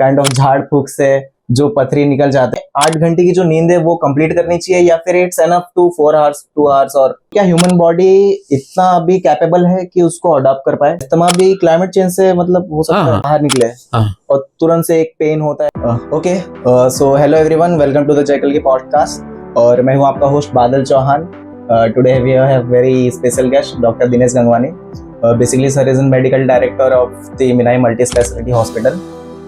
Kind of झाड़ फूक से जो पथरी निकल जाते हैं, 8 घंटे की जो नींद है वो कंप्लीट करनी चाहिए या फिर it's enough to 4 hours 2 hours? और क्या ह्यूमन बॉडी इतना अभी कैपेबल है कि उसको अडॉप्ट कर पाए? इतना भी क्लाइमेट चेंज से मतलब हो सकता है बाहर निकले और तुरंत से एक पेन होता है। Okay, so hello everyone, welcome to the जयकल की पॉडकास्ट और मैं हूँ आपका host Badal Chauhan. Today we have very special guest doctor Dinesh Gangwani. Basically sir is in medical director of the मीनाई मल्टी स्पेशलिटी हॉस्पिटल।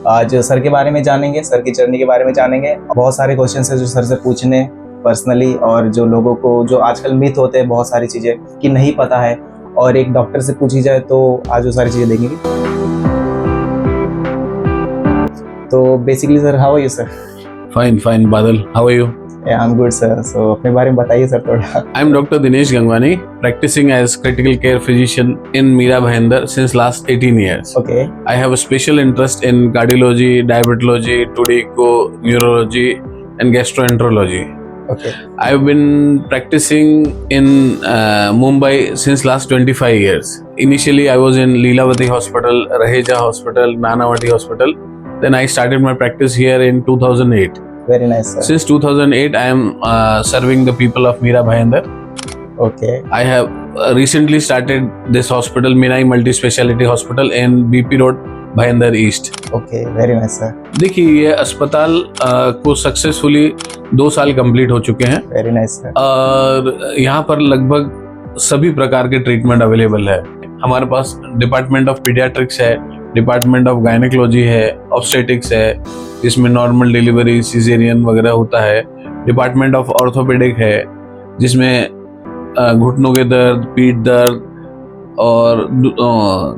आज सर के बारे में जानेंगे, सर की जर्नी के बारे में जानेंगे। बहुत सारे क्वेश्चंस हैं जो सर से पूछने पर्सनली, और जो लोगों को जो आजकल मिथ होते हैं बहुत सारी चीज़ें कि नहीं पता है और एक डॉक्टर से पूछी जाए तो आज वो सारी चीज़ें देखेंगे। तो basically sir, how are you sir? Fine Badal, how are you? I am good sir. So अपने बारे में बताइए सर थोड़ा। I am doctor Dinesh Gangwani, practicing as critical care physician in Mira Bhayandar since last 18 years. Okay. I have a special interest in cardiology, diabetology, todeco, neurology and gastroenterology. Okay. I've been practicing in Mumbai since last 25 years. Initially I was in Leelavati Hospital, Raheja Hospital, Nanavati Hospital. Then I started my practice here in 2008. Very nice sir. Since 2008 I am serving the people of Mira Bhayandar. Okay. I have recently started this hospital, Minai Multi Speciality Hospital in BP Road, Bhayandar East. Okay, very nice sir. देखिए, ये अस्पताल को successfully 2 साल complete हो चुके हैं। Very nice sir. और यहाँ पर लगभग सभी प्रकार के ट्रीटमेंट अवेलेबल है। हमारे पास डिपार्टमेंट ऑफ पीडियाट्रिक्स है, डिपार्टमेंट ऑफ गायनेकोलॉजी है, ऑब्स्टेटिक्स है जिसमें नॉर्मल डिलीवरी, सिजेरियन वगैरह होता है, डिपार्टमेंट ऑफ ऑर्थोपेडिक है जिसमें घुटनों के दर्द, पीठ दर्द और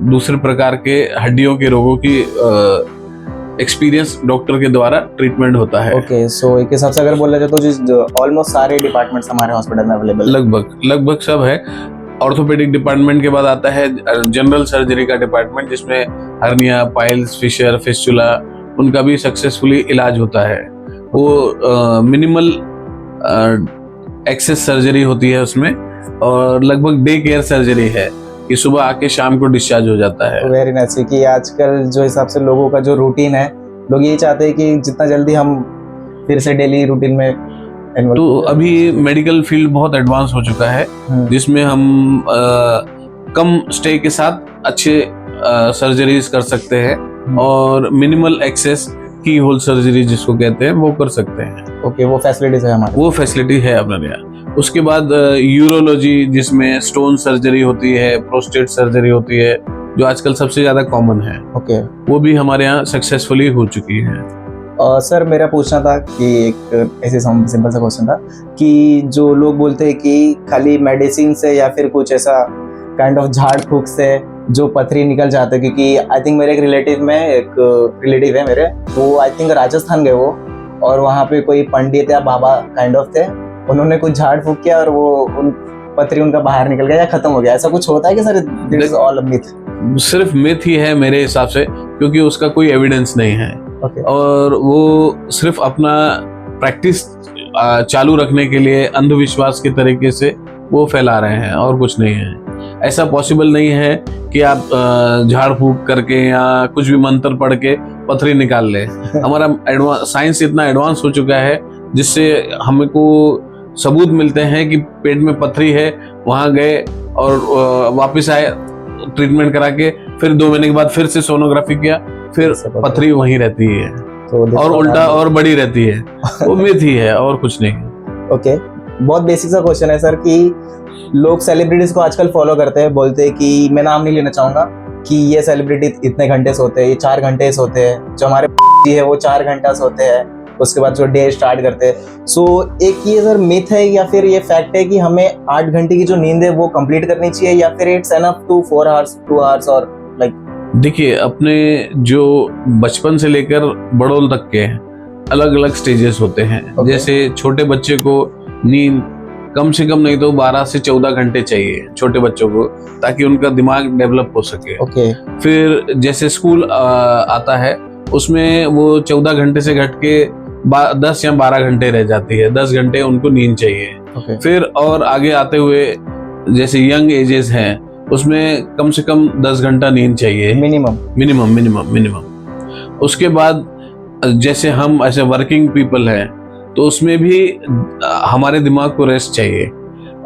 दूसरे प्रकार के हड्डियों के रोगों की एक्सपीरियंस डॉक्टर के द्वारा ट्रीटमेंट होता है। ओके, सो एक हिसाब से अगर बोला जाए तो ऑलमोस्ट सारे डिपार्टमेंट्स हमारे हॉस्पिटल में अवेलेबल है। लगभग सब है। ऑर्थोपेडिक डिपार्टमेंट के बाद आता है जनरल सर्जरी का डिपार्टमेंट जिसमें हर्निया, पाइल्स, फिशर, फिस्टुला, उनका भी सक्सेसफुली इलाज होता है। वो मिनिमल एक्सेस सर्जरी होती है उसमें, और लगभग डे केयर सर्जरी है कि सुबह आके शाम को डिस्चार्ज हो जाता है। Very nice. क्योंकि आजकल जो हिसाब से लोगों का जो रूटीन है, लोग यही चाहते हैं कि जितना जल्दी हम फिर से डेली रूटीन में। तो अभी मेडिकल फील्ड बहुत एडवांस हो चुका है जिसमें हम कम स्टे के साथ अच्छे सर्जरीज कर सकते हैं और मिनिमल एक्सेस की होल सर्जरी जिसको कहते हैं वो कर सकते हैं। ओके, वो फैसिलिटीज है हमारे, वो फैसिलिटी है अपने यहाँ। उसके बाद यूरोलॉजी जिसमें स्टोन सर्जरी होती है, प्रोस्टेट सर्जरी होती है जो आजकल सबसे ज्यादा कॉमन है। ओके, वो भी हमारे यहाँ सक्सेसफुली हो चुकी है। सर मेरा पूछना था कि एक ऐसे सिंपल सा क्वेश्चन था कि जो लोग बोलते हैं कि खाली मेडिसिन से या फिर कुछ ऐसा काइंड ऑफ झाड़ फूक से जो पथरी निकल जाते हैं, क्योंकि आई थिंक मेरे एक रिलेटिव है मेरे, वो आई थिंक राजस्थान गए वो, और वहाँ पे कोई पंडित या बाबा काइंड ऑफ थे, उन्होंने कुछ झाड़ फूक किया और वो उन पथरी उनका बाहर निकल गया या खत्म हो गया। ऐसा कुछ होता है कि sir this is all a myth? सिर्फ मिथ ही है मेरे हिसाब से, क्योंकि उसका कोई एविडेंस नहीं है। Okay. और वो सिर्फ अपना प्रैक्टिस चालू रखने के लिए अंधविश्वास के तरीके से वो फैला रहे हैं और कुछ नहीं है। ऐसा पॉसिबल नहीं है कि आप झाड़ फूक करके या कुछ भी मंत्र पढ़ के पथरी निकाल ले। हमारा साइंस इतना एडवांस हो चुका है जिससे हमको सबूत मिलते हैं कि पेट में पथरी है, वहां गए और वापस आए, ट्रीटमेंट करा के फिर 2 महीने के बाद फिर से सोनोग्राफी किया, फिर पथरी वहीं रहती है तो और उल्टा और बड़ी रहती है। वो मिथ ही है और कुछ नहीं। ओके, बहुत बेसिक सा क्वेश्चन है सर कि लोग सेलिब्रिटीज को आजकल फॉलो करते हैं, बोलते हैं कि मैं नाम नहीं लेना चाहूंगा कि ये सेलिब्रिटी इतने घंटे सोते हैं, ये 4 घंटे सोते हैं, जो हमारे है वो 4 घंटा सोते हैं, उसके बाद जो डे स्टार्ट करते हैं। सो एक ये सर मिथ है या फिर ये फैक्ट है कि हमें 8 घंटे की जो नींद है वो कंप्लीट करनी चाहिए या फिर it's enough to 4 hours 2 hours? और लाइक देखिए, अपने जो बचपन से लेकर बड़ों तक के अलग अलग स्टेजेस होते हैं। Okay. जैसे छोटे बच्चे को नींद कम से कम नहीं तो 12 से 14 घंटे चाहिए छोटे बच्चों को, ताकि उनका दिमाग डेवलप हो सके। Okay. फिर जैसे स्कूल आता है उसमें वो 14 घंटे से घट के 10 या 12 घंटे रह जाती है, 10 घंटे उनको नींद चाहिए। Okay. फिर और आगे आते हुए जैसे यंग एजेस हैं उसमें कम से कम 10 घंटा नींद चाहिए, मिनिमम। उसके बाद जैसे हम ऐसे वर्किंग पीपल हैं तो उसमें भी हमारे दिमाग को रेस्ट चाहिए,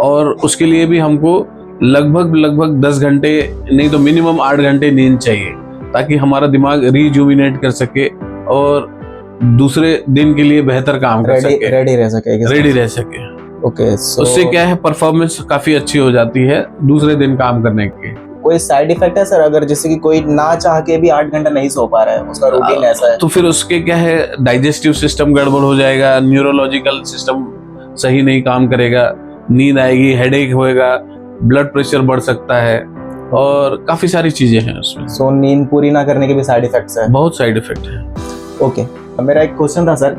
और उसके लिए भी हमको लगभग 10 घंटे नहीं तो मिनिमम 8 घंटे नींद चाहिए, ताकि हमारा दिमाग रिजुविनेट कर सके और दूसरे दिन के लिए बेहतर काम कर सके, रेडी रह सके। ओके, उससे क्या है, परफॉर्मेंस काफी अच्छी हो जाती है दूसरे दिन काम करने की। कोई साइड इफेक्ट है सर, अगर जैसे कि कोई ना चाह के भी 8 घंटा नहीं सो पा रहा है, उसका रूटीन ऐसा है, तो फिर उसके क्या है, डाइजेस्टिव सिस्टम गड़बड़ हो जाएगा, न्यूरोलॉजिकल सिस्टम सही नहीं काम करेगा, नींद आएगी, हेडेक होएगा, ब्लड प्रेशर बढ़ सकता है, और काफी सारी चीजें हैं उसमें। सो नींद पूरी ना करने के भी साइड इफेक्ट्स है। बहुत साइड इफेक्ट है। ओके, मेरा एक क्वेश्चन था सर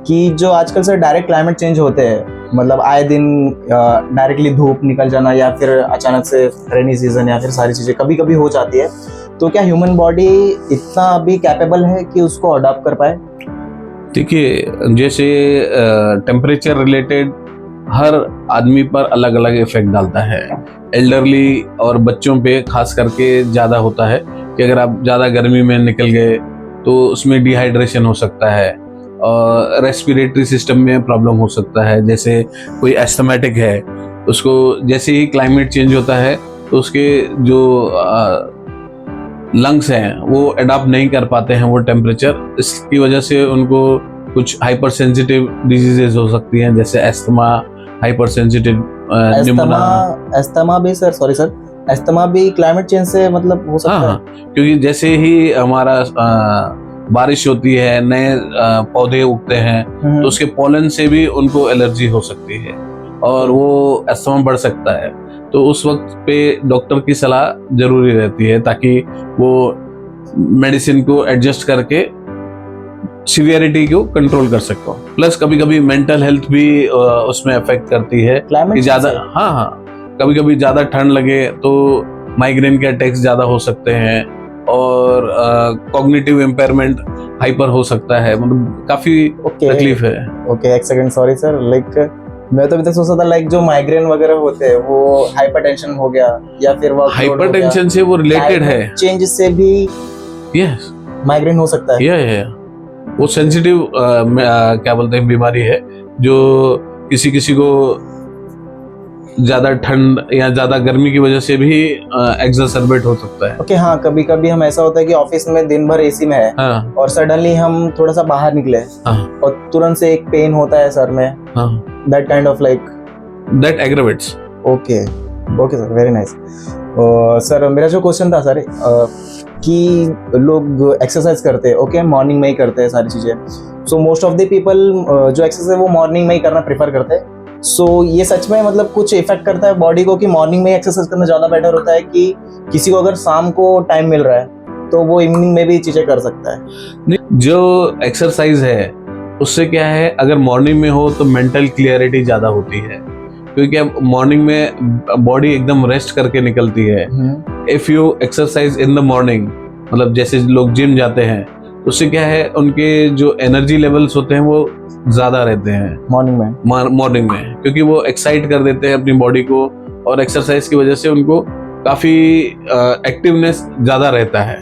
कि जो आजकल सर डायरेक्ट क्लाइमेट चेंज होते हैं, मतलब आए दिन डायरेक्टली धूप निकल जाना, या फिर अचानक से रेनी सीजन, या फिर सारी चीजें कभी कभी हो जाती है, तो क्या ह्यूमन बॉडी इतना अभी कैपेबल है कि उसको अडॉप्ट कर पाए? देखिए, जैसे टेम्परेचर रिलेटेड हर आदमी पर अलग अलग इफेक्ट डालता है। एल्डरली और बच्चों पे खास करके ज़्यादा होता है कि अगर आप ज़्यादा गर्मी में निकल गए तो उसमें डिहाइड्रेशन हो सकता है, और रेस्पिरेटरी सिस्टम में प्रॉब्लम हो सकता है। जैसे कोई एस्थमेटिक है, उसको जैसे ही क्लाइमेट चेंज होता है तो उसके जो लंग्स हैं वो अडॉप्ट नहीं कर पाते हैं वो टेम्परेचर, इसकी वजह से उनको कुछ हाइपर सेंसिटिव डिजीजेज हो सकती हैं, जैसे asthma, hyper sensitive pneumonia. Asthma भी सर, सॉरी सर, एस्थमा भी क्लाइमेट चेंज से मतलब हो सकता है? हाँ, क्योंकि जैसे ही हमारा बारिश होती है, नए पौधे उगते हैं, तो उसके पोलन से भी उनको एलर्जी हो सकती है और वो एस्थमा बढ़ सकता है। तो उस वक्त पे डॉक्टर की सलाह जरूरी रहती है, ताकि वो मेडिसिन को एडजस्ट करके सीवियरिटी को कंट्रोल कर सको। प्लस कभी कभी मेंटल हेल्थ भी उसमें अफेक्ट करती है कि ज्यादा, हाँ, कभी कभी ज्यादा ठंड लगे तो माइग्रेन के अटैक्स ज्यादा हो सकते हैं, और कॉग्निटिव इम्पेयरमेंट हाइपर हो सकता है, मतलब काफी तकलीफ है। ओके, एक सेकंड, सॉरी सर, लाइक मैं तो अभी तक सोचता था लाइक जो माइग्रेन वगैरह होते हैं वो हाइपरटेंशन हो गया, या फिर वो हाइपरटेंशन से वो रिलेटेड है, चेंज से भी यस माइग्रेन हो सकता है। ये वो सेंसिटिव क्या बोलते हैं बीमारी है, जो किसी किसी को ज्यादा ठंड या ज्यादा गर्मी की वजह से भी एक्सरबेट हो सकता है। ओके, हाँ, कभी कभी हम ऐसा होता है कि ऑफिस में दिन भर एसी में है, हाँ, और सडनली हम थोड़ा सा बाहर निकले, हाँ, और तुरंत से एक पेन होता है सर में, हाँ, that kind of like that aggravates. Okay sir, very nice. Sir मेरा जो क्वेश्चन था सर कि लोग एक्सरसाइज करते हैं, ओके, मॉर्निंग में ही करते हैं सारी चीजें, so most of the people जो एक्सरसाइज वो मॉर्निंग में ही करना प्रेफर करते हैं। सो ये सच में मतलब कुछ इफेक्ट करता है बॉडी को कि मॉर्निंग में एक्सरसाइज करना ज्यादा बेटर होता है, कि किसी को अगर शाम को टाइम मिल रहा है तो वो इवनिंग में भी चीजें कर सकता है? जो एक्सरसाइज है उससे क्या है, अगर मॉर्निंग में हो तो मेंटल क्लियरिटी ज्यादा होती है, क्योंकि अब मॉर्निंग में बॉडी एकदम रेस्ट करके निकलती है। If you exercise in the morning, मतलब जैसे लोग जिम जाते हैं, उससे क्या है, उनके जो एनर्जी लेवल्स होते हैं वो ज्यादा रहते हैं मॉर्निंग में, क्योंकि वो एक्साइट कर देते हैं अपनी बॉडी को, और एक्सरसाइज की वजह से उनको काफी एक्टिवनेस ज्यादा रहता है।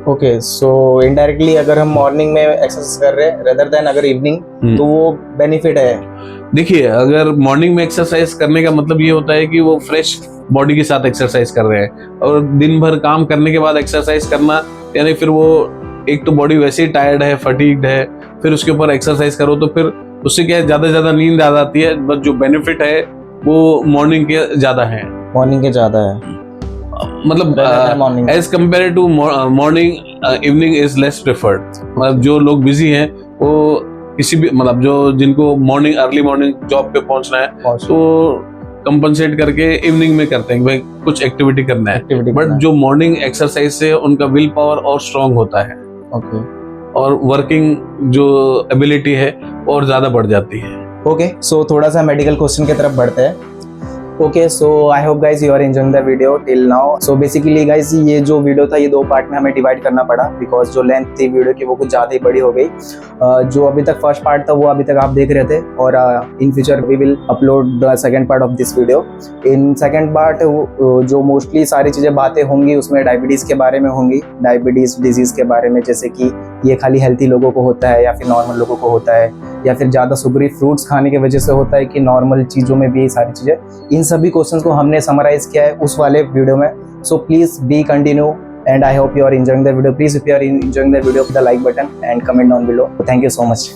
ओके, सो इनडायरेक्टली अगर हम मॉर्निंग में एक्सरसाइज कर रहे हैं रेदर देन अगर इवनिंग, तो वो बेनिफिट है। देखिए, अगर मॉर्निंग में एक्सरसाइज करने का मतलब ये होता है कि वो फ्रेश बॉडी के साथ एक्सरसाइज कर रहे हैं, और दिन भर काम करने के बाद एक्सरसाइज करना, यानी फिर वो एक तो बॉडी वैसे ही टायर्ड है, फटीग्ड है, फिर उसके ऊपर एक्सरसाइज करो तो फिर उससे क्या है, ज्यादा ज्यादा नींद आ जाती है। बस जो बेनिफिट है वो मॉर्निंग के ज्यादा है, मतलब as compared to morning, evening is less preferred. मतलब जो लोग बिजी हैं वो किसी भी, मतलब जो जिनको मॉर्निंग, अर्ली मॉर्निंग जॉब पे पहुंचना है, तो कंपनसेट करके इवनिंग में करते हैं कि भाई कुछ एक्टिविटी करना है, बट जो मॉर्निंग एक्सरसाइज से उनका विल पावर और स्ट्रांग होता है, और वर्किंग जो एबिलिटी है और ज्यादा बढ़ जाती है। ओके, सो थोड़ा सा मेडिकल क्वेश्चन की तरफ बढ़ते हैं okay, so I hope guys you are enjoying the video till now. So basically guys ये जो वीडियो था ये 2 पार्ट में हमें डिवाइड करना पड़ा, बिकॉज जो लेंथ थी वीडियो की वो कुछ ज़्यादा ही बड़ी हो गई। जो अभी तक फर्स्ट पार्ट था वो अभी तक आप देख रहे थे, और in future we will upload the second part of this video. In second part जो मोस्टली सारी चीज़ें बातें होंगी उसमें डायबिटीज़ के बारे में होंगी, डायबिटीज़ डिजीज़ के बारे में, जैसे कि ये खाली हेल्थी लोगों को होता है या फिर नॉर्मल लोगों को होता है, या फिर ज़्यादा शुगरी फ्रूट्स खाने की वजह से होता है कि नॉर्मल चीज़ों में भी ये सारी चीज़ें। इन सभी क्वेश्चंस को हमने समराइज किया है उस वाले वीडियो में। So please be continue and I hope you are enjoying the video. Please, if you are enjoying the video, hit the like button and comment down below. Thank you so much.